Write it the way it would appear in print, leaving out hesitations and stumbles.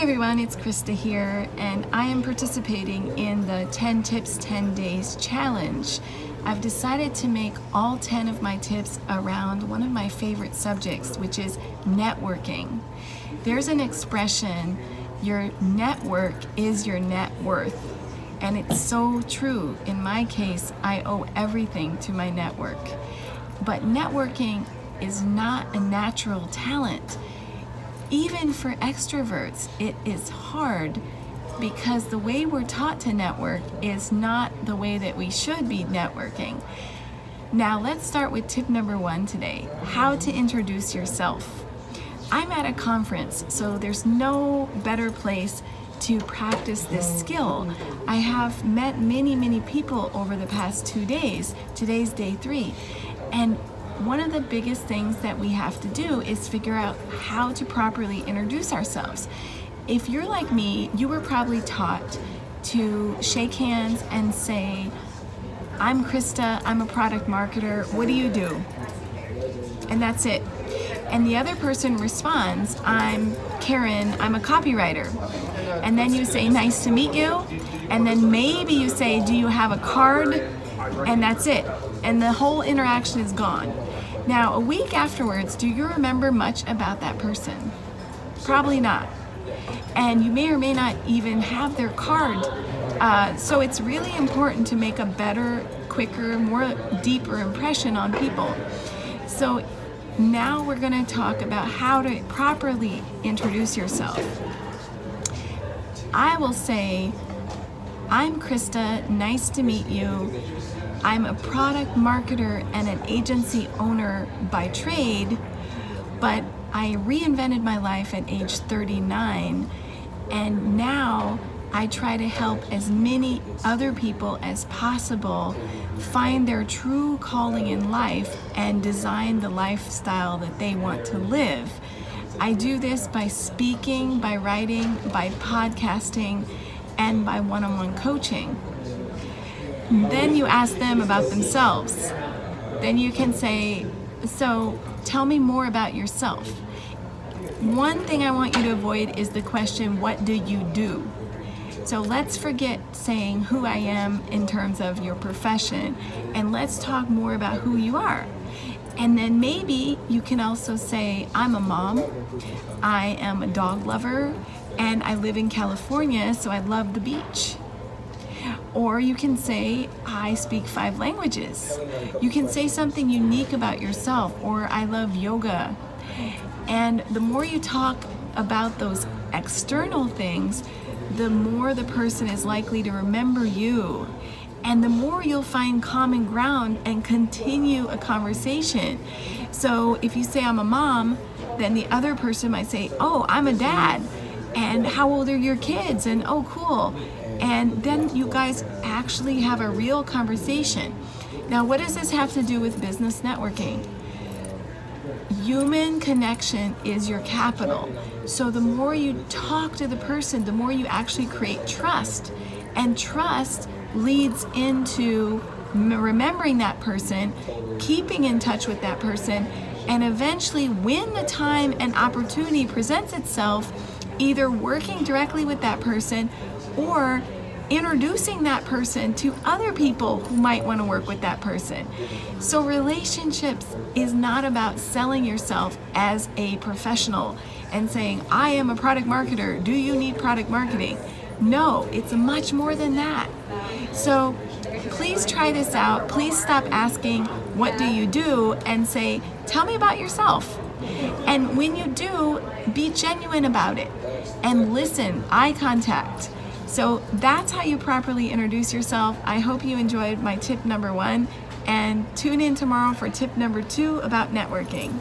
everyone, it's Krista here, and I am participating in the 10 Tips 10 Days Challenge. I've decided to make all 10 of my tips around one of my favorite subjects, which is networking. There's an expression, your network is your net worth, and it's so true. In my case, I owe everything to my network. But networking is not a natural talent. Even for extroverts, it is hard because the way we're taught to network is not the way that we should be networking. Now let's start with tip number 1 today, how to introduce yourself. I'm at a conference, so there's no better place to practice this skill. I have met many people over the past 2 days. Today's day 3. And one of the biggest things that we have to do is figure out how to properly introduce ourselves. If you're like me, you were probably taught to shake hands and say, "I'm Krista, I'm a product marketer, what do you do?" And that's it. And the other person responds, "I'm Karen, I'm a copywriter." And then you say, "Nice to meet you." And then maybe you say, "Do you have a card?" And that's it. And the whole interaction is gone. Now, a week afterwards, do you remember much about that person? Probably not. And you may or may not even have their card. So it's really important to make a better, quicker, more deeper impression on people. So now we're going to talk about how to properly introduce yourself. I will say, "I'm Krista, nice to meet you. I'm a product marketer and an agency owner by trade, but I reinvented my life at age 39, and now I try to help as many other people as possible find their true calling in life and design the lifestyle that they want to live. I do this by speaking, by writing, by podcasting, and by one-on-one coaching." Then you ask them about themselves. Then you can say, "So tell me more about yourself." One thing I want you to avoid is the question, "What do you do?" So let's forget saying who I am in terms of your profession, and let's talk more about who you are. And then maybe you can also say, "I'm a mom, I am a dog lover, and I live in California, so I love the beach." Or you can say, "I speak 5 languages." You can say something unique about yourself, or "I love yoga." And the more you talk about those external things, the more the person is likely to remember you. And the more you'll find common ground and continue a conversation. So if you say, "I'm a mom," then the other person might say, "Oh, I'm a dad. And how old are your kids?" And "Oh, cool." And then you guys actually have a real conversation. Now, what does this have to do with business networking? Human connection is your capital. So the more you talk to the person, the more you actually create trust. And trust leads into remembering that person, keeping in touch with that person, and eventually when the time and opportunity presents itself, either working directly with that person or introducing that person to other people who might want to work with that person. So relationships is not about selling yourself as a professional and saying, "I am a product marketer. Do you need product marketing?" No, it's much more than that. So please try this out. Please stop asking, "What do you do?" and say, "Tell me about yourself." And when you do, be genuine about it and listen, eye contact. So that's how you properly introduce yourself. I hope you enjoyed my tip number 1, and tune in tomorrow for tip number 2 about networking.